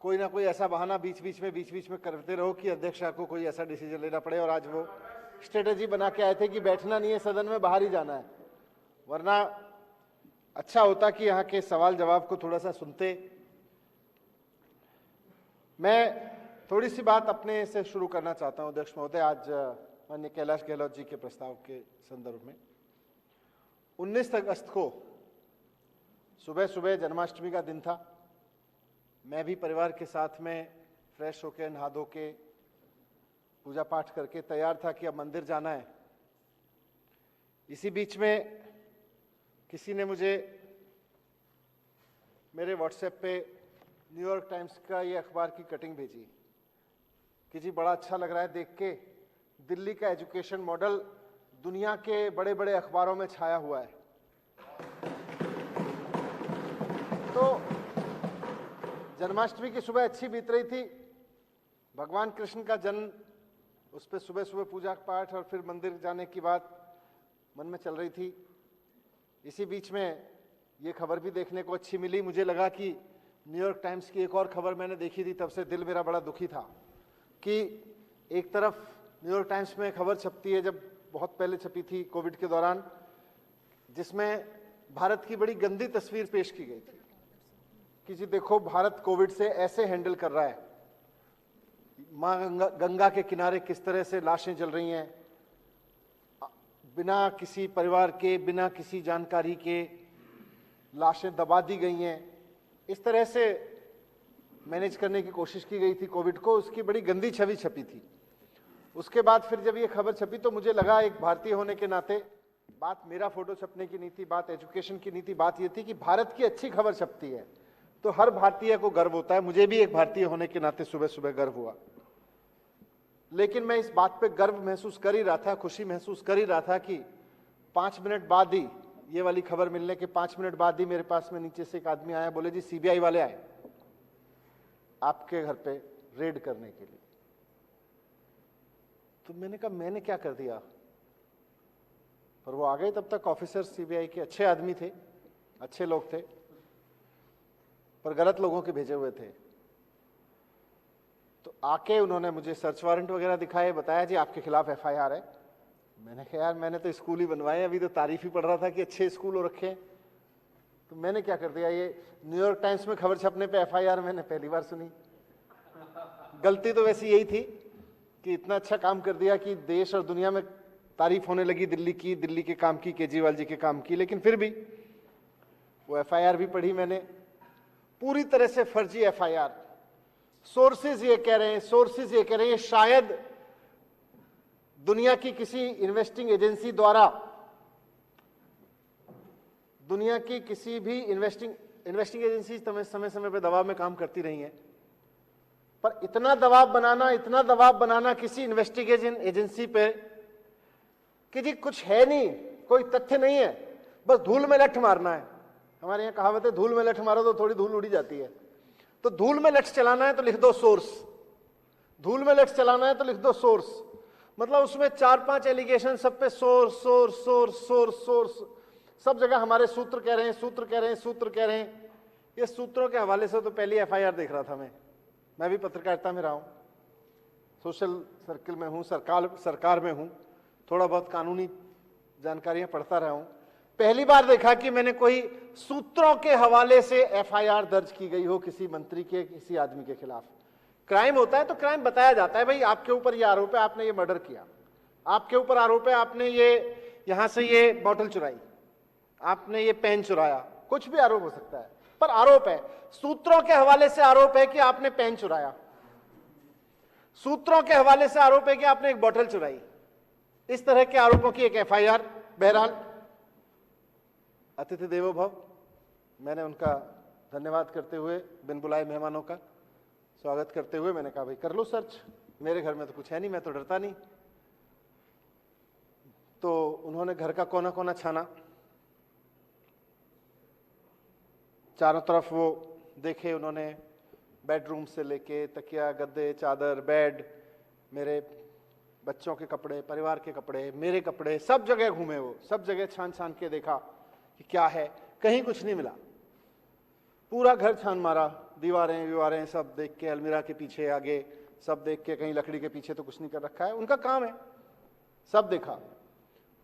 कोई ना कोई ऐसा बहाना बीच बीच में करते रहो कि अध्यक्ष को कोई ऐसा डिसीजन लेना पड़े। और आज वो स्ट्रेटेजी बना के आए थे कि बैठना नहीं है सदन में, बाहर ही जाना है। वरना अच्छा होता कि यहाँ के सवाल जवाब को थोड़ा सा सुनते। मैं थोड़ी सी बात अपने से शुरू करना चाहता हूं अध्यक्ष महोदय। आज माननीय कैलाश गहलोत जी के प्रस्ताव के संदर्भ में 19 अगस्त को सुबह सुबह जन्माष्टमी का दिन था। मैं भी परिवार के साथ में फ्रेश होकर नहा धो के पूजा पाठ करके तैयार था कि अब मंदिर जाना है। इसी बीच में किसी ने मुझे मेरे व्हाट्सएप पे न्यूयॉर्क टाइम्स का ये अखबार की कटिंग भेजी कि जी बड़ा अच्छा लग रहा है देख के, दिल्ली का एजुकेशन मॉडल दुनिया के बड़े बड़े अखबारों में छाया हुआ है। तो जन्माष्टमी की सुबह अच्छी बीत रही थी, भगवान कृष्ण का जन्म, उस पर सुबह सुबह पूजा पाठ और फिर मंदिर जाने की बात मन में चल रही थी। इसी बीच में ये खबर भी देखने को अच्छी मिली। मुझे लगा कि न्यूयॉर्क टाइम्स की एक और खबर मैंने देखी थी, तब से दिल मेरा बड़ा दुखी था कि एक तरफ न्यूयॉर्क टाइम्स में खबर छपती है, जब बहुत पहले छपी थी कोविड के दौरान, जिसमें भारत की बड़ी गंदी तस्वीर पेश की गई थी कि जी देखो भारत कोविड से ऐसे हैंडल कर रहा है। मां गंगा के किनारे किस तरह से लाशें जल रही हैं, बिना किसी परिवार के, बिना किसी जानकारी के लाशें दबा दी गई हैं। इस तरह से मैनेज करने की कोशिश की गई थी कोविड को, उसकी बड़ी गंदी छवि छपी थी। उसके बाद फिर जब ये खबर छपी तो मुझे लगा एक भारतीय होने के नाते, बात मेरा फोटो छपने की नहीं थी, बात एजुकेशन की नहीं थी, बात ये थी कि भारत की अच्छी खबर छपती है तो हर भारतीय को गर्व होता है। मुझे भी एक भारतीय होने के नाते सुबह सुबह गर्व हुआ। लेकिन मैं इस बात पे गर्व महसूस कर ही रहा था, खुशी महसूस कर ही रहा था कि 5 मिनट बाद ही, ये वाली खबर मिलने के 5 मिनट बाद ही मेरे पास में नीचे से एक आदमी आया, बोले जी सीबीआई वाले आए आपके घर पे रेड करने के लिए। तो मैंने कहा मैंने क्या कर दिया, पर वो आ गए। तब तक ऑफिसर सीबीआई के अच्छे आदमी थे, अच्छे लोग थे, पर गलत लोगों के भेजे हुए थे। तो आके उन्होंने मुझे सर्च वारंट वगैरह दिखाए, बताया जी आपके खिलाफ एफआईआर है। मैंने कहा यार मैंने तो स्कूल ही बनवाए, अभी तो तारीफ ही पढ़ रहा था कि अच्छे स्कूल हो रखे। तो मैंने क्या कर दिया, ये न्यूयॉर्क टाइम्स में खबर छपने पे एफआईआर मैंने पहली बार सुनी। गलती तो वैसी यही थी कि इतना अच्छा काम कर दिया कि देश और दुनिया में तारीफ होने लगी दिल्ली की, दिल्ली के काम की, केजरीवाल जी के काम की। लेकिन फिर भी वो एफआईआर भी पढ़ी मैंने, पूरी तरह से फर्जी एफआईआर। सोर्सेज ये कह रहे हैं शायद दुनिया की किसी इन्वेस्टिंग एजेंसी द्वारा, दुनिया की किसी भी इन्वेस्टिंग एजेंसी समय समय पे दबाव में काम करती रही हैं, पर इतना दबाव बनाना किसी इन्वेस्टिगेशन एजेंसी पे कि जी कुछ है नहीं, कोई तथ्य नहीं है, बस धूल में लठ मारना है। हमारे यहाँ कहावत है धूल में लठ मारो तो थोड़ी धूल उड़ी जाती है। तो धूल में लठ चलाना है तो लिख दो सोर्स, धूल में लठ चलाना है तो लिख दो सोर्स। मतलब उसमें 4-5 एलिगेशन, सब पे सोर्स, सब जगह हमारे सूत्र कह रहे हैं। ये सूत्रों के हवाले से तो पहली एफआईआर देख रहा था मैं भी पत्रकारिता में रहा हूं, सोशल सर्किल में हूं, सरकार में हूं, थोड़ा बहुत कानूनी जानकारियां पढ़ता रहा हूं। पहली बार देखा कि मैंने कोई सूत्रों के हवाले से एफआईआर दर्ज की गई हो किसी मंत्री के, किसी आदमी के खिलाफ। क्राइम होता है तो क्राइम बताया जाता है, भाई आपके ऊपर ये आरोप है, आपने ये मर्डर किया, आपके ऊपर आरोप है आपने ये यहां से ये बोतल चुराई, आपने ये पेन चुराया, कुछ भी आरोप हो सकता है, पर आरोप है। सूत्रों के हवाले से आरोप है कि आपने पेन चुराया, सूत्रों के हवाले से आरोप है कि आपने एक बोतल चुराई। इस तरह के आरोपों की एक एफआईआर। बहरहाल अतिथि देवो भव, मैंने उनका धन्यवाद करते हुए, बिन बुलाए मेहमानों का स्वागत करते हुए मैंने कहा भाई कर लो सर्च, मेरे घर में तो कुछ है नहीं, मैं तो डरता नहीं। तो उन्होंने घर का कोना कोना छाना, चारों तरफ वो देखे उन्होंने, बेडरूम से लेके तकिया, गद्दे, चादर, बेड, मेरे बच्चों के कपड़े, परिवार के कपड़े, मेरे कपड़े, सब जगह घूमे वो, सब जगह छान छान के देखा कि क्या है। कहीं कुछ नहीं मिला, पूरा घर छान मारा, दीवारें वीवारें सब देख के, अलमीरा के पीछे आगे सब देख के, कहीं लकड़ी के पीछे तो कुछ नहीं कर रखा है, उनका काम है। सब देखा,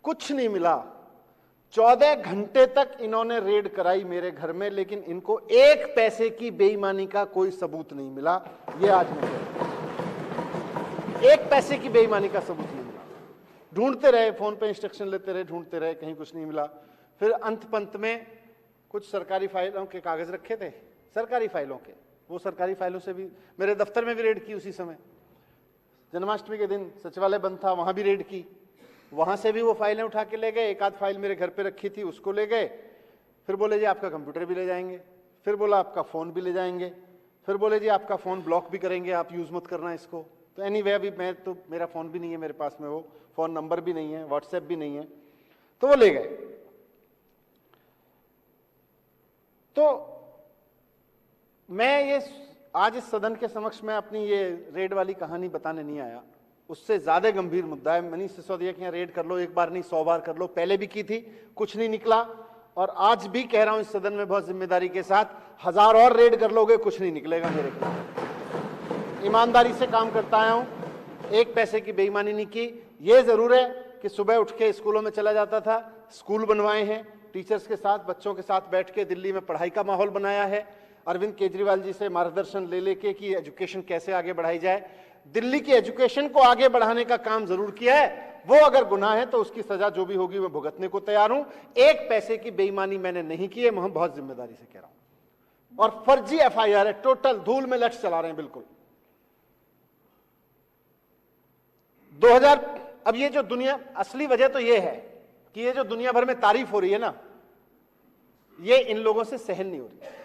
कुछ नहीं मिला। 14 घंटे तक इन्होंने रेड कराई मेरे घर में, लेकिन इनको एक पैसे की बेईमानी का कोई सबूत नहीं मिला। ये आज मैं कह रहा हूं, एक पैसे की बेईमानी का सबूत नहीं मिला। ढूंढते रहे, फोन पे इंस्ट्रक्शन लेते रहे, ढूंढते रहे, कहीं कुछ नहीं मिला। फिर अंत पंत में कुछ सरकारी फाइलों के कागज रखे थे, सरकारी फाइलों के, वो सरकारी फाइलों से भी मेरे दफ्तर में भी रेड की। उसी समय जन्माष्टमी के दिन सचिवालय बंद था, वहां भी रेड की, वहां से भी वो फाइलें उठा के ले गए। एक आध फाइल मेरे घर पे रखी थी, उसको ले गए। फिर बोले जी आपका कंप्यूटर भी ले जाएंगे, फिर बोला आपका फोन भी ले जाएंगे, फिर बोले जी आपका फोन ब्लॉक भी करेंगे, आप यूज मत करना इसको। तो एनीवे अभी मैं तो, मेरा फोन भी नहीं है मेरे पास में, वो फोन नंबर भी नहीं है, व्हाट्सएप भी नहीं है, तो वो ले गए। तो मैं ये आज इस सदन के समक्ष में अपनी ये रेड वाली कहानी बताने नहीं आया, उससे ज्यादा गंभीर मुद्दा है। मनीष सिसोदिया के यहाँ रेड कर लो, एक बार नहीं 100 बार कर लो, पहले भी की थी, कुछ नहीं निकला, और आज भी कह रहा हूं इस सदन में बहुत जिम्मेदारी के साथ, 1000 और रेड कर लोगे, कुछ नहीं निकलेगा मेरे खिलाफ। ईमानदारी से काम करता आया हूं, एक पैसे की बेईमानी नहीं की। ये जरूर है कि सुबह उठ के स्कूलों में चला जाता था, स्कूल बनवाए हैं, टीचर्स के साथ, बच्चों के साथ बैठ के दिल्ली में पढ़ाई का माहौल बनाया है। अरविंद केजरीवाल जी से मार्गदर्शन ले लेके कि एजुकेशन कैसे आगे बढ़ाई जाए, दिल्ली की एजुकेशन को आगे बढ़ाने का काम जरूर किया है। वो अगर गुनाह है तो उसकी सजा जो भी होगी मैं भुगतने को तैयार हूं। एक पैसे की बेईमानी मैंने नहीं की है, मैं बहुत जिम्मेदारी से कह रहा हूं। और फर्जी एफआईआर है, टोटल धूल में लठ चला रहे हैं बिल्कुल। 2000, अब ये जो दुनिया, असली वजह तो ये है कि ये जो दुनिया भर में तारीफ हो रही है ना, ये इन लोगों से सहन नहीं हो रही।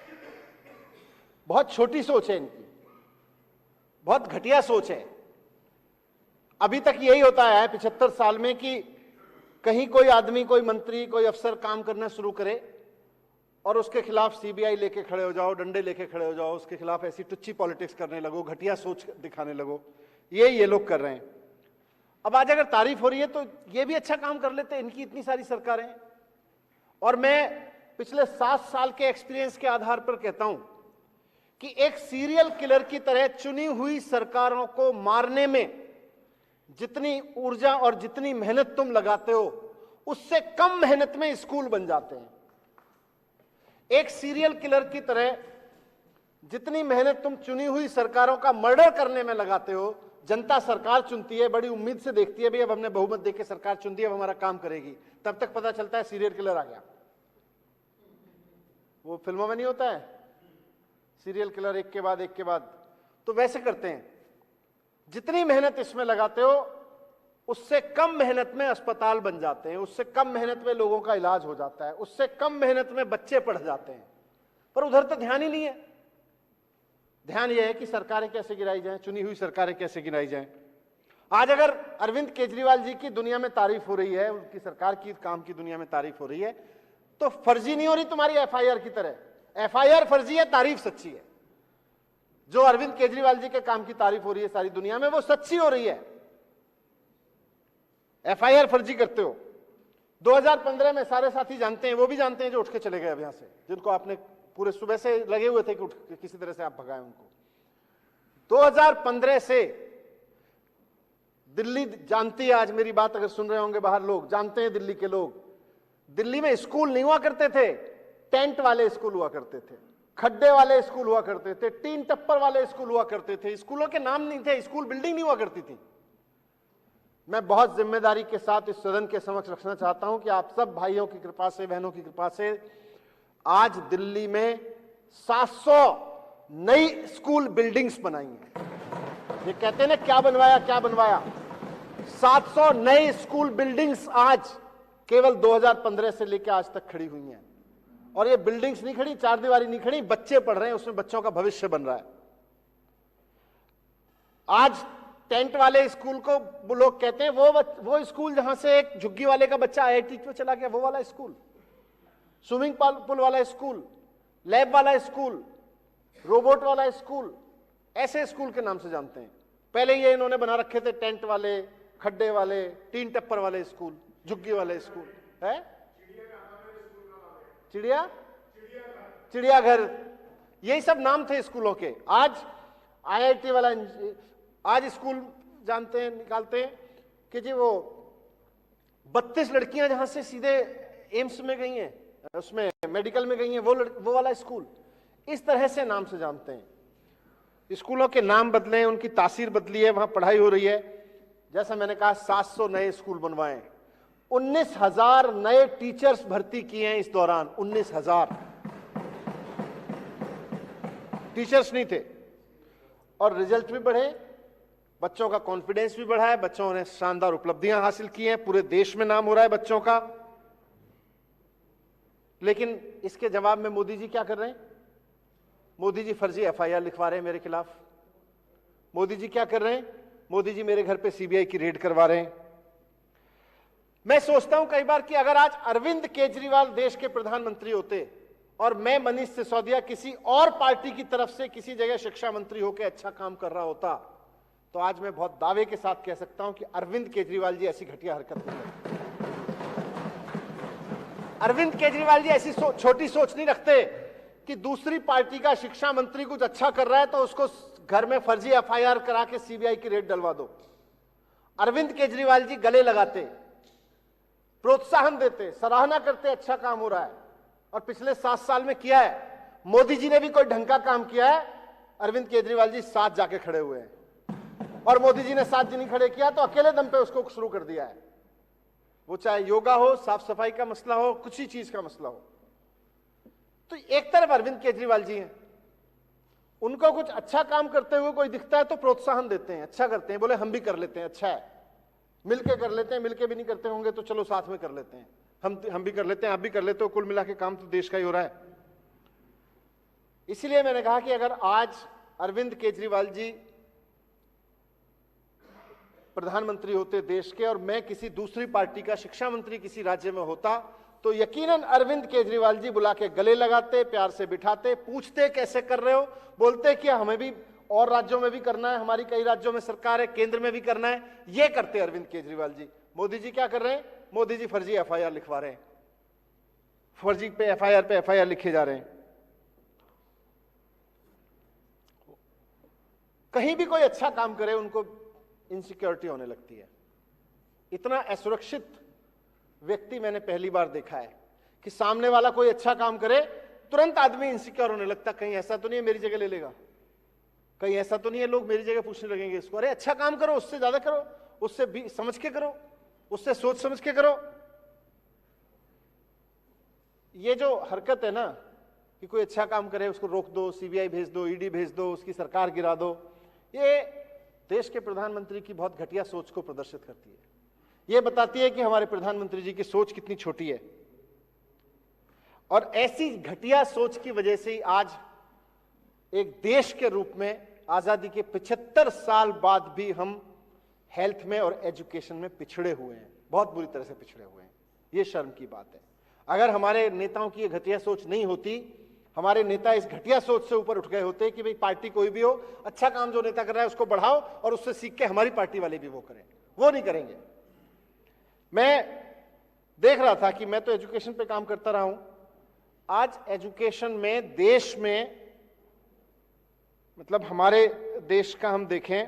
बहुत छोटी सोच है इनकी, बहुत घटिया सोच है। अभी तक यही होता है 75 साल में कि कहीं कोई आदमी, कोई मंत्री, कोई अफसर काम करना शुरू करे और उसके खिलाफ सीबीआई लेके खड़े हो जाओ, डंडे लेके खड़े हो जाओ, उसके खिलाफ ऐसी टुच्ची पॉलिटिक्स करने लगो, घटिया सोच दिखाने लगो। ये लोग कर रहे हैं। अब आज अगर तारीफ हो रही है तो ये भी अच्छा काम कर लेते, इनकी इतनी सारी सरकारें। और मैं पिछले 7 साल के एक्सपीरियंस के आधार पर कहता हूं कि एक सीरियल किलर की तरह चुनी हुई सरकारों को मारने में जितनी ऊर्जा और जितनी मेहनत तुम लगाते हो, उससे कम मेहनत में स्कूल बन जाते हैं। एक सीरियल किलर की तरह जितनी मेहनत तुम चुनी हुई सरकारों का मर्डर करने में लगाते हो, जनता सरकार चुनती है, बड़ी उम्मीद से देखती है, भाई अब हमने बहुमत देके सरकार चुन दी, अब हमारा काम करेगी, तब तक पता चलता है सीरियल किलर आ गया। वो फिल्मों में नहीं होता है सीरियल किलर एक के बाद एक के बाद, तो वैसे करते हैं। जितनी मेहनत इसमें लगाते हो उससे कम मेहनत में अस्पताल बन जाते हैं, उससे कम मेहनत में लोगों का इलाज हो जाता है, उससे कम मेहनत में बच्चे पढ़ जाते हैं। पर उधर तो ध्यान ही नहीं है। ध्यान यह है कि सरकारें कैसे गिराई जाएं, चुनी हुई सरकारें कैसे गिराई जाएं। आज अगर अरविंद केजरीवाल जी की दुनिया में तारीफ हो रही है, उनकी सरकार की काम की दुनिया में तारीफ हो रही है, तो फर्जी नहीं हो रही तुम्हारी एफआईआर की तरह। एफआईआर फर्जी है, तारीफ सच्ची है। जो अरविंद केजरीवाल जी के काम की तारीफ हो रही है सारी दुनिया में, वो सच्ची हो रही है। एफआईआर फर्जी करते हो। 2015 में सारे साथी जानते हैं, वो भी जानते हैं जो उठ के चले गए अब यहां से, जिनको आपने पूरे सुबह से लगे हुए थे कि उठ किसी तरह से आप भगाएं उनको। 2015 से दिल्ली जानती है, आज मेरी बात अगर सुन रहे होंगे बाहर लोग, जानते हैं दिल्ली के लोग, दिल्ली में स्कूल नहीं हुआ करते थे, टेंट वाले स्कूल हुआ करते थे, खड्डे वाले स्कूल हुआ करते थे, टीन टप्पर वाले स्कूल हुआ करते थे, स्कूलों के नाम नहीं थे, स्कूल बिल्डिंग नहीं हुआ करती थी। मैं बहुत जिम्मेदारी के साथ इस सदन के समक्ष रखना चाहता हूं कि आप सब भाइयों की कृपा से, बहनों की कृपा से आज दिल्ली में 700 नई स्कूल बिल्डिंग्स बनाई हैं। ये कहते हैं ना क्या बनवाया क्या बनवाया, 700 नई स्कूल बिल्डिंग्स आज केवल 2015 से लेकर आज तक खड़ी हुई हैं। और ये बिल्डिंग्स नहीं खड़ी, चार दीवारी नहीं खड़ी, बच्चे पढ़ रहे हैं, उसमें बच्चों का भविष्य बन रहा है। आज टेंट वाले स्कूल को वो लोग कहते हैं वो स्कूल जहां से एक झुग्गी वाले का बच्चा आईआईटी में चला गया, वो वाला स्कूल, स्विमिंग पूल वाला स्कूल, लैब वाला स्कूल, रोबोट वाला स्कूल, ऐसे स्कूल के नाम से जानते हैं। पहले ये इन्होंने बना रखे थे टेंट वाले, खड्डे वाले, टीन टप्पर वाले स्कूल, झुग्गी वाले स्कूल है, चिड़ियाघर। यही सब नाम थे स्कूलों के। आज आईआईटी वाला, आज स्कूल जानते हैं, निकालते हैं कि जी वो 32 लड़कियां जहां से सीधे एम्स में गई हैं, उसमें मेडिकल में गई हैं, वो वाला स्कूल। इस तरह से नाम से जानते हैं। स्कूलों के नाम बदले, उनकी तासीर बदली है, वहां पढ़ाई हो रही है। जैसा मैंने कहा 700 नए स्कूल बनवाए, 19,000 नए टीचर्स भर्ती किए हैं इस दौरान। 19,000 टीचर्स नहीं थे। और रिजल्ट भी बढ़े, बच्चों का कॉन्फिडेंस भी बढ़ा है, बच्चों ने शानदार उपलब्धियां हासिल की हैं, पूरे देश में नाम हो रहा है बच्चों का। लेकिन इसके जवाब में मोदी जी क्या कर रहे हैं? मोदी जी फर्जी एफआईआर लिखवा रहे हैं मेरे खिलाफ। मोदी जी क्या कर रहे हैं? मोदी जी मेरे घर पे सीबीआई की रेड करवा रहे हैं। मैं सोचता हूं कई बार कि अगर आज अरविंद केजरीवाल देश के प्रधानमंत्री होते और मैं मनीष सिसोदिया किसी और पार्टी की तरफ से किसी जगह शिक्षा मंत्री होकर अच्छा काम कर रहा होता, तो आज मैं बहुत दावे के साथ कह सकता हूं कि अरविंद केजरीवाल जी ऐसी घटिया हरकत नहीं करते। अरविंद केजरीवाल जी ऐसी छोटी सोच नहीं रखते कि दूसरी पार्टी का शिक्षा मंत्री कुछ अच्छा कर रहा है तो उसको घर में फर्जी एफआईआर करा के सीबीआई की रेड डलवा दो। अरविंद केजरीवाल जी गले लगाते, प्रोत्साहन देते, सराहना करते, अच्छा काम हो रहा है। और पिछले 7 साल में किया है। मोदी जी ने भी कोई ढंग का काम किया है, अरविंद केजरीवाल जी साथ जाके खड़े हुए हैं। और मोदी जी ने साथ जी नहीं खड़े किया तो अकेले दम पे उसको शुरू कर दिया है। वो चाहे योगा हो, साफ सफाई का मसला हो, कुछ ही चीज का मसला हो। तो एक तरफ अरविंद केजरीवाल जी हैं, उनको कुछ अच्छा काम करते हुए कोई दिखता है तो प्रोत्साहन देते हैं, अच्छा करते हैं, बोले हम भी कर लेते हैं, अच्छा है, मिलके कर लेते हैं, मिलके भी नहीं करते होंगे तो चलो साथ में कर लेते हैं, हम भी कर लेते हैं, आप भी कर लेते हो, कुल मिला के काम तो देश का ही हो रहा है। इसलिए मैंने कहा कि अगर आज अरविंद केजरीवाल जी प्रधानमंत्री होते देश के और मैं किसी दूसरी पार्टी का शिक्षा मंत्री किसी राज्य में होता, तो यकीनन अरविंद केजरीवाल जी बुला के गले लगाते, प्यार से बिठाते, पूछते कैसे कर रहे हो, बोलते कि हमें भी और राज्यों में भी करना है, हमारी कई राज्यों में सरकार है, केंद्र में भी करना है, ये करते अरविंद केजरीवाल जी। मोदी जी क्या कर रहे हैं? मोदी जी फर्जी एफआईआर लिखवा रहे हैं, फर्जी पे एफआईआर लिखे जा रहे हैं। कहीं भी कोई अच्छा काम करे उनको इनसिक्योरिटी होने लगती है। इतना असुरक्षित व्यक्ति मैंने पहली बार देखा है कि सामने वाला कोई अच्छा काम करे तुरंत आदमी इनसिक्योर होने लगता, कहीं ऐसा तो नहीं है मेरी जगह ले लेगा, कहीं ऐसा तो नहीं है लोग मेरी जगह पूछने लगेंगे इसको, अरे अच्छा काम करो, उससे ज्यादा करो, उससे भी समझ के करो, उससे सोच समझ के करो। ये जो हरकत है ना कि कोई अच्छा काम करे उसको रोक दो, सीबीआई भेज दो, ईडी भेज दो, उसकी सरकार गिरा दो, ये देश के प्रधानमंत्री की बहुत घटिया सोच को प्रदर्शित करती है। ये बताती है कि हमारे प्रधानमंत्री जी की सोच कितनी छोटी है। और ऐसी घटिया सोच की वजह से ही आज एक देश के रूप में आजादी के 75 साल बाद भी हम हेल्थ में और एजुकेशन में पिछड़े हुए हैं, बहुत बुरी तरह से पिछड़े हुए हैं। ये शर्म की बात है। अगर हमारे नेताओं की ये घटिया सोच नहीं होती, हमारे नेता इस घटिया सोच से ऊपर उठ गए होते कि भाई पार्टी कोई भी हो, अच्छा काम जो नेता कर रहा है उसको बढ़ाओ और उससे सीख के हमारी पार्टी वाले भी वो करें, वो नहीं करेंगे। मैं देख रहा था कि मैं तो एजुकेशन पे काम करता रहा हूं, आज एजुकेशन में देश में, मतलब हमारे देश का हम देखें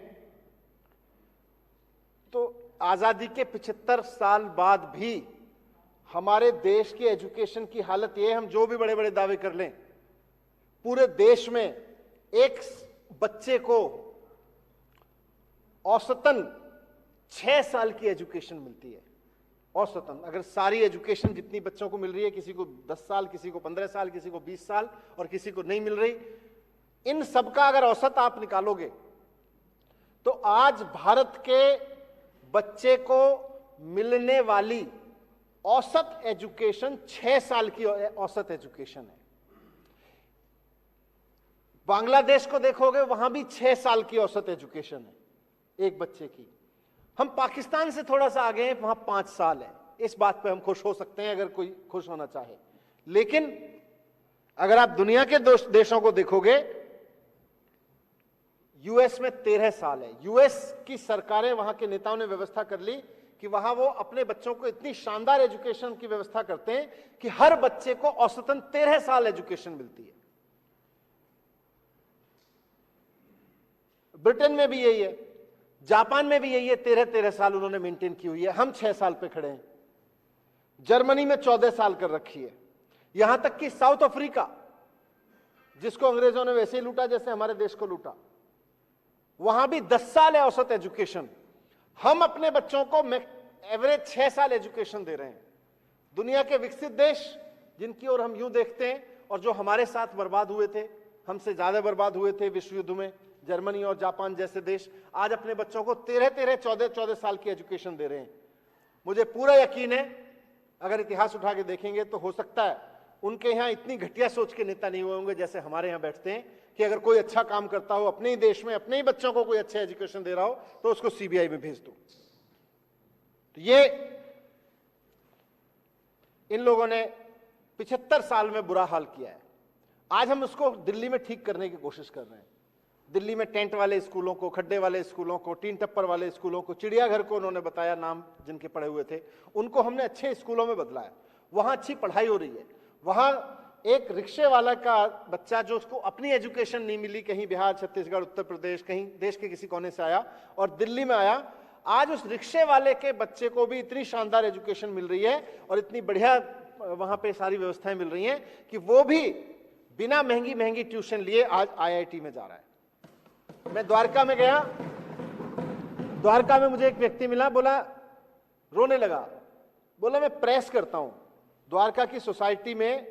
तो आजादी के 75 साल बाद भी हमारे देश की एजुकेशन की हालत यह, हम जो भी बड़े बड़े दावे कर लें, पूरे देश में एक बच्चे को औसतन 6 साल की एजुकेशन मिलती है। औसतन अगर सारी एजुकेशन जितनी बच्चों को मिल रही है, किसी को 10 साल, किसी को 15 साल, किसी को 20 साल और किसी को नहीं मिल रही, इन सबका अगर औसत आप निकालोगे तो आज भारत के बच्चे को मिलने वाली औसत एजुकेशन 6 साल की औसत एजुकेशन है। बांग्लादेश को देखोगे वहां भी 6 साल की औसत एजुकेशन है एक बच्चे की। हम पाकिस्तान से थोड़ा सा आगे हैं, वहां 5 साल है। इस बात पे हम खुश हो सकते हैं अगर कोई खुश होना चाहे। लेकिन अगर आप दुनिया के देशों को देखोगे, यूएस में 13 साल है। यूएस की सरकारें, वहां के नेताओं ने व्यवस्था कर ली कि वहां वो अपने बच्चों को इतनी शानदार एजुकेशन की व्यवस्था करते हैं कि हर बच्चे को औसतन 13 साल एजुकेशन मिलती है। ब्रिटेन में भी यही है, जापान में भी यही है, 13-13 साल उन्होंने मेंटेन की हुई है। हम 6 साल पे खड़े हैं। जर्मनी में 14 साल कर रखी है। यहां तक कि साउथ अफ्रीका, जिसको अंग्रेजों ने वैसे ही लूटा जैसे हमारे देश को लूटा, वहां भी 10 साल है औसत एजुकेशन। हम अपने बच्चों को एवरेज 6 साल एजुकेशन दे रहे हैं। दुनिया के विकसित देश जिनकी ओर हम यूं देखते हैं और जो हमारे साथ बर्बाद हुए थे, हमसे ज्यादा बर्बाद हुए थे विश्व युद्ध में, जर्मनी और जापान जैसे देश, आज अपने बच्चों को 13-13, 14-14 साल की एजुकेशन दे रहे हैं। मुझे पूरा यकीन है, अगर इतिहास उठा के देखेंगे तो हो सकता है उनके यहां इतनी घटिया सोच के नेता नहीं हुए होंगे जैसे हमारे यहां बैठते हैं कि अगर कोई अच्छा काम करता हो अपने ही देश में, अपने ही बच्चों को कोई अच्छा एजुकेशन दे रहा हो, तो उसको सीबीआई में भेज दो। तो ये इन लोगों ने 75 साल में बुरा हाल किया है। आज हम उसको दिल्ली में ठीक करने की कोशिश कर रहे हैं। दिल्ली में टेंट वाले स्कूलों को, खड्डे वाले स्कूलों को, टीन टप्पर वाले स्कूलों को, चिड़ियाघर को उन्होंने बताया नाम जिनके पढ़े हुए थे, उनको हमने अच्छे स्कूलों में बदला है। वहां अच्छी पढ़ाई हो रही है। वहां एक रिक्शे वाला का बच्चा जो उसको अपनी एजुकेशन नहीं मिली, कहीं बिहार, छत्तीसगढ़, उत्तर प्रदेश, कहीं देश के किसी कोने से आया और दिल्ली में आया, आज उस रिक्शे वाले के बच्चे को भी इतनी शानदार एजुकेशन मिल रही है और इतनी बढ़िया वहां पे सारी व्यवस्थाएं मिल रही हैं कि वो भी बिना महंगी महंगी ट्यूशन लिए आज आईआईटी में जा रहा है। मैं द्वारका में गया, द्वारका में मुझे एक व्यक्ति मिला, बोला, रोने लगा, बोला मैं प्रेस करता हूं द्वारका की सोसाइटी में,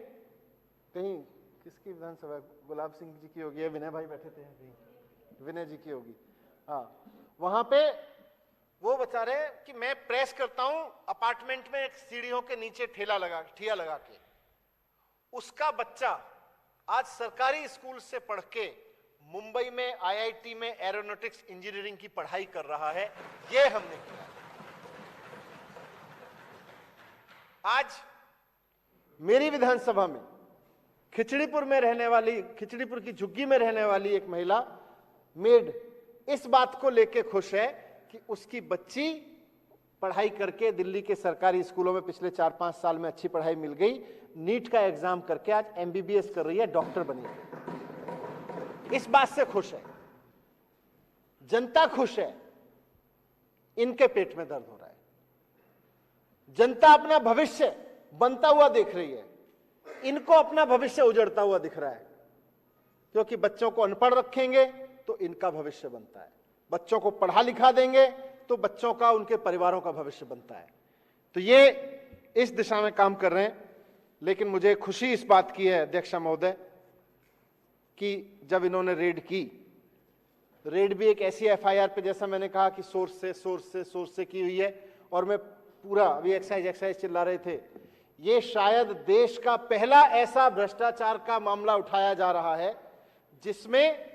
कहीं किसकी विधानसभा, गुलाब सिंह जी की होगी, विनय भाई बैठे थे कहीं, विनय जी की होगी, हाँ, वहां पे वो बता रहे कि मैं प्रेस करता हूं अपार्टमेंट में सीढ़ियों के नीचे ठिया लगा के। उसका बच्चा आज सरकारी स्कूल से पढ़ के मुंबई में आईआईटी में एरोनॉटिक्स इंजीनियरिंग की पढ़ाई कर रहा है। ये हमने किया। आज मेरी विधानसभा में खिचड़ीपुर में रहने वाली, खिचड़ीपुर की झुग्गी में रहने वाली एक महिला मेड इस बात को लेके खुश है कि उसकी बच्ची पढ़ाई करके दिल्ली के सरकारी स्कूलों में पिछले 4-5 साल में अच्छी पढ़ाई मिल गई, नीट का एग्जाम करके आज एमबीबीएस कर रही है, डॉक्टर बनी है। इस बात से खुश है, जनता खुश है, इनके पेट में दर्द हो रहा है। जनता अपना भविष्य बनता हुआ देख रही है, इनको अपना भविष्य उजड़ता हुआ दिख रहा है, क्योंकि बच्चों को अनपढ़ रखेंगे तो इनका भविष्य बनता है, बच्चों को पढ़ा लिखा देंगे तो बच्चों का, उनके परिवारों का भविष्य बनता है। तो ये इस दिशा में काम कर रहे हैं। लेकिन मुझे खुशी इस बात की है अध्यक्षा महोदय कि जब इन्होंने रेड की, रेड भी एक ऐसी एफआईआर पे, जैसा मैंने कहा कि सोर्स से की हुई है, और मैं पूरा अभी एक्साइज चिल्ला रहे थे, ये शायद देश का पहला ऐसा भ्रष्टाचार का मामला उठाया जा रहा है जिसमें,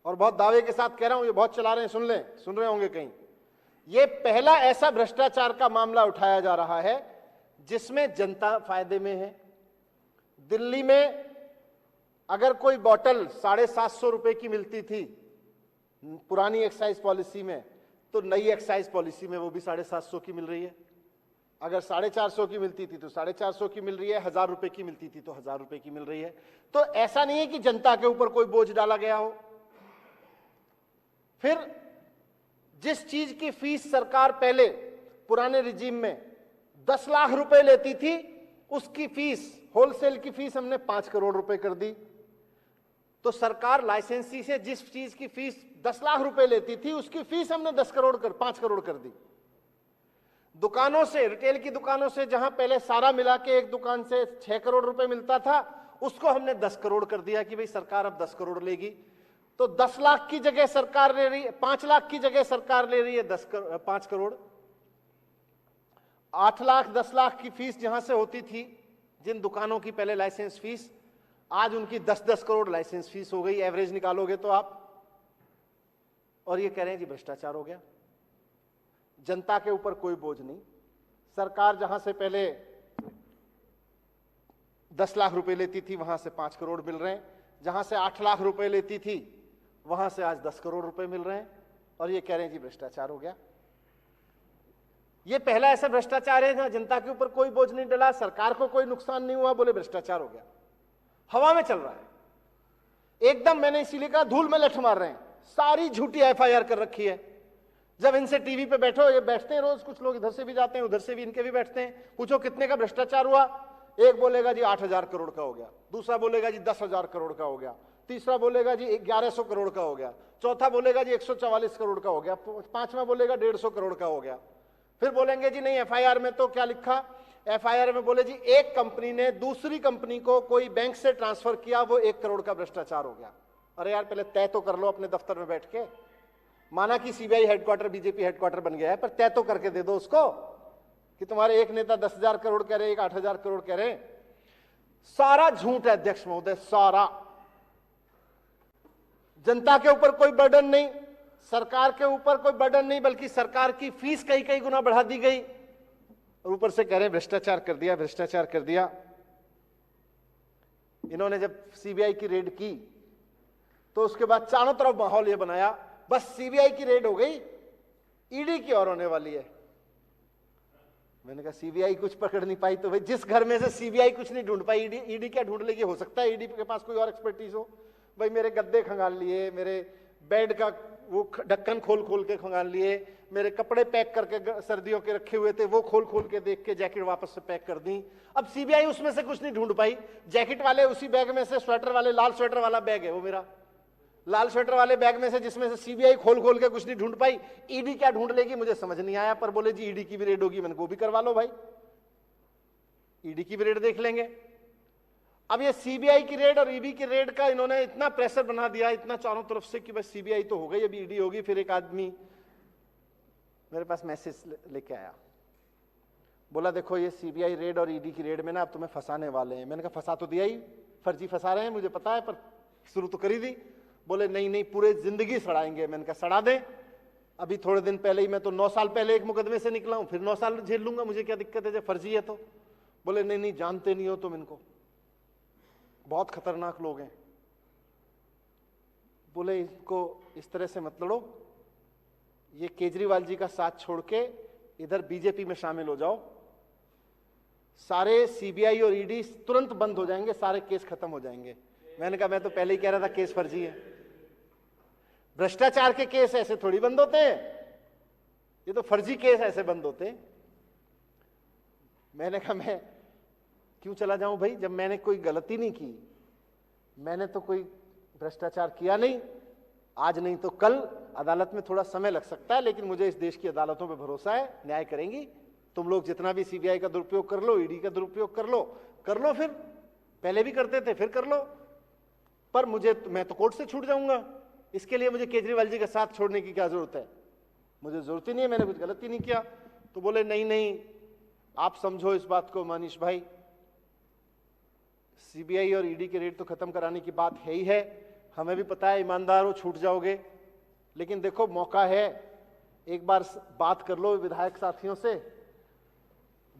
और बहुत दावे के साथ कह रहा हूं, ये बहुत चला रहे हैं, सुन रहे होंगे कहीं, ये पहला ऐसा भ्रष्टाचार का मामला उठाया जा रहा है जिसमें जनता फायदे में है। दिल्ली में अगर कोई बोतल 750 रुपए की मिलती थी पुरानी एक्साइज पॉलिसी में, तो नई एक्साइज पॉलिसी में वो भी 750 की मिल रही है। अगर 450 की मिलती थी तो 450 की मिल रही है, 1000 रुपए की मिलती थी तो 1000 रुपए की मिल रही है। तो ऐसा नहीं है कि जनता के ऊपर कोई बोझ डाला गया हो। फिर जिस चीज की फीस सरकार पहले पुराने रिजीम में 10 लाख रुपए लेती थी, उसकी फीस, होलसेल की फीस हमने 5 करोड़ रुपए कर दी। तो सरकार लाइसेंसी से जिस चीज की फीस 10 लाख रुपए लेती थी, उसकी फीस हमने 5 करोड़ कर दी। दुकानों से, रिटेल की दुकानों से, जहां पहले सारा मिला के एक दुकान से 6 करोड़ रुपए मिलता था, उसको हमने 10 करोड़ कर दिया कि भाई सरकार अब 10 करोड़ लेगी। तो 10 लाख की जगह सरकार ले रही है, 5 लाख की जगह सरकार ले रही है 5 करोड़। 8 लाख 10 लाख की फीस जहां से होती थी जिन दुकानों की पहले लाइसेंस फीस, आज उनकी 10-10 करोड़ लाइसेंस फीस हो गई। एवरेज निकालोगे तो आप, और ये कह रहे हैं जी भ्रष्टाचार हो गया। जनता के ऊपर कोई बोझ नहीं। सरकार जहां से पहले 10 लाख रुपए लेती थी, वहां से 5 करोड़ मिल रहे हैं। जहां से 8 लाख रुपए लेती थी, वहां से आज 10 करोड़ रुपए मिल रहे हैं, और ये कह रहे हैं जी भ्रष्टाचार हो गया। ये पहला ऐसा भ्रष्टाचार है जहां जनता के ऊपर कोई बोझ नहीं डला, सरकार को कोई नुकसान नहीं हुआ, बोले भ्रष्टाचार हो गया। हवा में चल रहा है एकदम। मैंने इसीलिए कहा धूल में लठ मार रहे हैं। सारी झूठी एफआईआर कर रखी है। जब इनसे टीवी पे बैठो, ये बैठते हैं रोज, कुछ लोग इधर से भी जाते हैं, उधर से भी इनके भी बैठते हैं, पूछो कितने का भ्रष्टाचार हुआ, एक बोलेगा जी 8,000 करोड़ का हो गया, दूसरा बोलेगा जी 10,000 करोड़ का हो गया, तीसरा बोलेगा जी 1100 करोड़ का हो गया, चौथा बोलेगा जी 144 करोड़ का हो गया, पांचवा बोलेगा 150 करोड़ का हो गया। फिर बोलेंगे जी नहीं एफआईआर में तो क्या लिखा, एफआईआर में बोले जी एक कंपनी ने दूसरी कंपनी को कोई बैंक से ट्रांसफर किया, वो 1 करोड़ का भ्रष्टाचार हो गया। अरे यार पहले तय तो कर लो अपने दफ्तर में बैठ के। माना कि सीबीआई हेडक्वार्टर बीजेपी हेडक्वार्टर बन गया है, पर तय तो करके दे दो उसको कि तुम्हारे एक नेता 10,000 करोड़ कह रहे, एक 8,000 करोड़ कह रहे। सारा झूठ है अध्यक्ष महोदय, सारा। जनता के ऊपर कोई बर्डन नहीं, सरकार के ऊपर कोई बर्डन नहीं, बल्कि सरकार की फीस कई कई गुना बढ़ा दी गई और ऊपर से कह रहे भ्रष्टाचार कर दिया, भ्रष्टाचार कर दिया। इन्होंने जब सीबीआई की रेड की तो उसके बाद चारों तरफ माहौल यह बनाया बस सीबीआई की रेड हो गई, ईडी की और होने वाली है। मैंने कहा सीबीआई कुछ पकड़ नहीं पाई तो भाई जिस घर में से सीबीआई कुछ नहीं ढूंढ पाई, ईडी क्या ढूंढ लेगी? हो सकता है ईडी के पास कोई और एक्सपर्टीज हो। भाई मेरे गद्दे खंगाल लिए, मेरे बेड का वो ढक्कन खोल खोल के खंगाल लिए, मेरे कपड़े पैक करके सर्दियों के रखे हुए थे वो खोल खोल के देख के जैकेट वापस से पैक कर दी। अब सीबीआई उसमें से कुछ नहीं ढूंढ पाई। जैकेट वाले उसी बैग में से, स्वेटर वाले, लाल स्वेटर वाला बैग है वो मेरा, लाल स्वेटर वाले बैग में से जिसमें से सीबीआई खोल खोल के कुछ नहीं ढूंढ पाई। ईडी क्या ढूंढ लेगी मुझे समझ नहीं आया, पर बोले जी ईडी की भी रेड होगी। मैंने वो भी करवा लो भाई, ईडी की भी रेड देख लेंगे। अब ये सीबीआई की रेड और ईडी की रेड का इन्होंने इतना प्रेशर बना दिया, इतना चारों तरफ से कि बस सीबीआई तो हो गई, अभी ईडी होगी। फिर एक आदमी मेरे पास मैसेज लेके आया, बोला देखो ये सीबीआई रेड और ईडी की रेड में ना अब तुम्हें फंसाने वाले हैं। मैंने कहा फंसा तो दिया ही, फर्जी फंसा रहे हैं मुझे पता है, पर शुरू तो करी दी। बोले नहीं नहीं पूरे जिंदगी सड़ाएंगे। मैंने कहा सड़ा दें, अभी थोड़े दिन पहले ही मैं तो 9 साल पहले एक मुकदमे से निकला हूं, फिर 9 साल झेल लूंगा, मुझे क्या दिक्कत है जब फर्जी है तो। बोले नहीं नहीं जानते नहीं हो तुम इनको, बहुत खतरनाक लोग हैं। बोले इनको इस तरह से मत लड़ो, ये केजरीवाल जी का साथ छोड़ के इधर बीजेपी में शामिल हो जाओ, सारे सीबीआई और ईडी तुरंत बंद हो जाएंगे, सारे केस खत्म हो जाएंगे। मैंने कहा मैं तो पहले ही कह रहा था केस फर्जी है। भ्रष्टाचार के केस ऐसे थोड़ी बंद होते हैं, ये तो फर्जी केस ऐसे बंद होते हैं। मैंने कहा मैं क्यों चला जाऊं भाई, जब मैंने कोई गलती नहीं की, मैंने तो कोई भ्रष्टाचार किया नहीं। आज नहीं तो कल अदालत में थोड़ा समय लग सकता है, लेकिन मुझे इस देश की अदालतों पे भरोसा है, न्याय करेंगी। तुम लोग जितना भी सीबीआई का दुरुपयोग कर लो, ईडी का दुरुपयोग कर लो, फिर पहले भी करते थे, फिर कर लो, पर मैं तो कोर्ट से छूट जाऊंगा। इसके लिए मुझे केजरीवाल जी का साथ छोड़ने की क्या जरूरत है? मुझे जरूरत ही नहीं है, मैंने कुछ गलती नहीं किया। तो बोले नहीं नहीं आप समझो इस बात को मनीष भाई, सीबीआई और ईडी के रेड तो खत्म कराने की बात है ही है, हमें भी पता है ईमानदार हो छूट जाओगे, लेकिन देखो मौका है, एक बार बात कर लो विधायक साथियों से,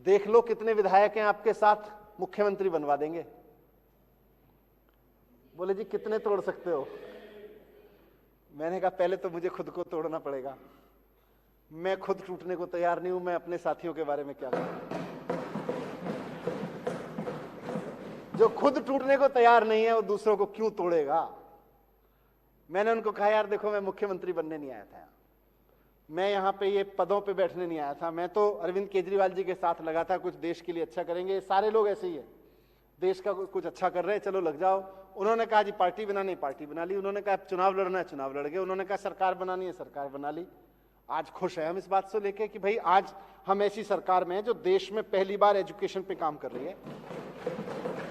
देख लो कितने विधायक हैं आपके साथ, मुख्यमंत्री बनवा देंगे। बोले जी कितने तोड़ सकते हो? मैंने कहा पहले तो मुझे खुद को तोड़ना पड़ेगा, मैं खुद टूटने को तैयार नहीं हूं, मैं अपने साथियों के बारे में क्या करूं? जो खुद टूटने को तैयार नहीं है वो दूसरों को क्यों तोड़ेगा? मैंने उनको कहा यार देखो मैं मुख्यमंत्री बनने नहीं आया था, मैं यहां पे ये पदों पे बैठने नहीं आया था, मैं तो अरविंद केजरीवाल जी के साथ लगा था, कुछ देश के लिए अच्छा करेंगे। सारे लोग ऐसे ही है, देश का कुछ अच्छा कर रहे हैं, चलो लग जाओ। उन्होंने कहा जी पार्टी बनानी, पार्टी बना ली। उन्होंने कहा चुनाव लड़ना है, चुनाव लड़ गए। उन्होंने कहा सरकार बनानी है, सरकार बना ली। आज खुश है हम इस बात से लेके कि भाई आज हम ऐसी सरकार में हैं जो देश में पहली बार एजुकेशन पे काम कर रही है।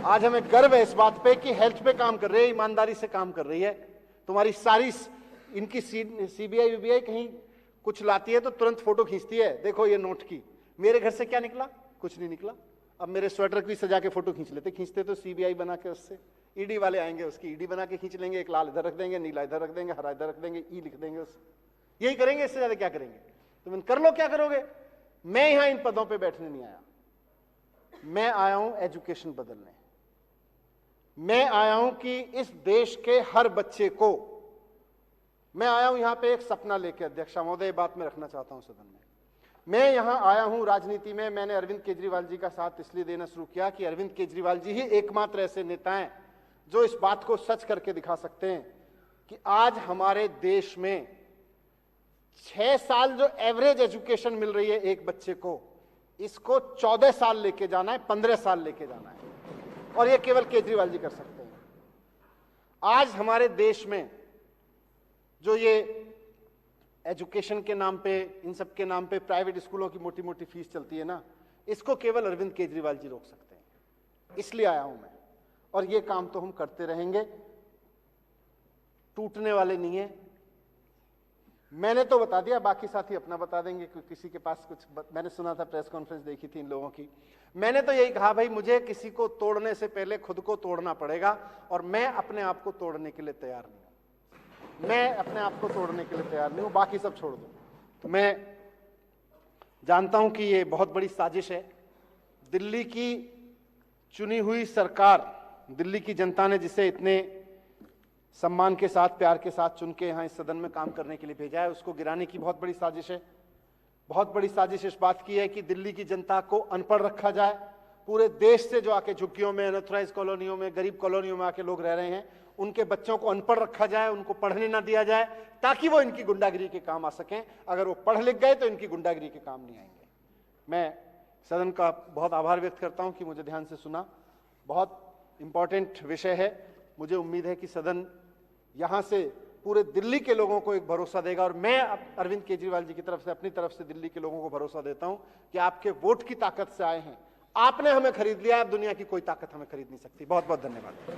आज हमें गर्व है इस बात पे कि हेल्थ पे काम कर रही है, ईमानदारी से काम कर रही है। तुम्हारी सारी इनकी सीबीआई वीबीआई कहीं कुछ लाती है तो तुरंत फोटो खींचती है, देखो ये नोट की। मेरे घर से क्या निकला? कुछ नहीं निकला। अब मेरे स्वेटर की सजा के फोटो खींच लेते, खींचते तो सीबीआई बना के, उससे ईडी वाले आएंगे उसकी ईडी बना के खींच लेंगे, एक लाल इधर रख देंगे, नीला इधर रख देंगे, हरा इधर रख देंगे, ई लिख देंगे, उस यही करेंगे, इससे ज्यादा क्या करेंगे? तुम कर लो, क्या करोगे? मैं यहां इन पदों पे बैठने नहीं आया, मैं आया हूं एजुकेशन बदलने। मैं आया हूं कि इस देश के हर बच्चे को, मैं आया हूं यहां पे एक सपना लेके। अध्यक्ष महोदय बात मैं रखना चाहता हूं सदन में, मैं यहां आया हूं राजनीति में, मैंने अरविंद केजरीवाल जी का साथ इसलिए देना शुरू किया कि अरविंद केजरीवाल जी ही एकमात्र ऐसे नेता हैं जो इस बात को सच करके दिखा सकते हैं कि आज हमारे देश में 6 साल जो एवरेज एजुकेशन मिल रही है एक बच्चे को, इसको 14 साल लेके जाना है, 15 साल लेके जाना है, और ये केवल केजरीवाल जी कर सकते हैं। आज हमारे देश में जो ये एजुकेशन के नाम पे, इन सब के नाम पे प्राइवेट स्कूलों की मोटी मोटी फीस चलती है ना, इसको केवल अरविंद केजरीवाल जी रोक सकते हैं। इसलिए आया हूं मैं, और ये काम तो हम करते रहेंगे, टूटने वाले नहीं है। मैंने तो बता दिया, बाकी साथी अपना बता देंगे कि किसी के पास कुछ मैंने सुना था, प्रेस कॉन्फ्रेंस देखी थी इन लोगों की। मैंने तो यही कहा, भाई मुझे किसी को तोड़ने से पहले खुद को तोड़ना पड़ेगा, और मैं अपने आप को तोड़ने के लिए तैयार नहीं हूं। मैं अपने आप को तोड़ने के लिए तैयार नहीं हूं, बाकी सब छोड़ दो। तो मैं जानता हूं कि ये बहुत बड़ी साजिश है। दिल्ली की चुनी हुई सरकार, दिल्ली की जनता ने जिसे इतने सम्मान के साथ, प्यार के साथ चुन के यहां इस सदन में काम करने के लिए भेजा है, उसको गिराने की बहुत बड़ी साजिश है। बहुत बड़ी साजिश इस बात की है कि दिल्ली की जनता को अनपढ़ रखा जाए। पूरे देश से जो आके झुग्गियों में, अनऑथराइज्ड कॉलोनियों में, गरीब कॉलोनियों में आके लोग रह रहे हैं, उनके बच्चों को अनपढ़ रखा जाए, उनको पढ़ने ना दिया जाए, ताकि वो इनकी गुंडागिरी के काम आ सकें। अगर वो पढ़ लिख गए तो इनकी गुंडागिरी के काम नहीं आएंगे। मैं सदन का बहुत आभार व्यक्त करता हूं कि मुझे ध्यान से सुना। बहुत इंपॉर्टेंट विषय है। मुझे उम्मीद है कि सदन यहां से पूरे दिल्ली के लोगों को एक भरोसा देगा, और मैं अरविंद केजरीवाल जी की तरफ से, अपनी तरफ से दिल्ली के लोगों को भरोसा देता हूं कि आपके वोट की ताकत से आए हैं। आपने हमें खरीद लिया, अब दुनिया की कोई ताकत हमें खरीद नहीं सकती। बहुत बहुत धन्यवाद।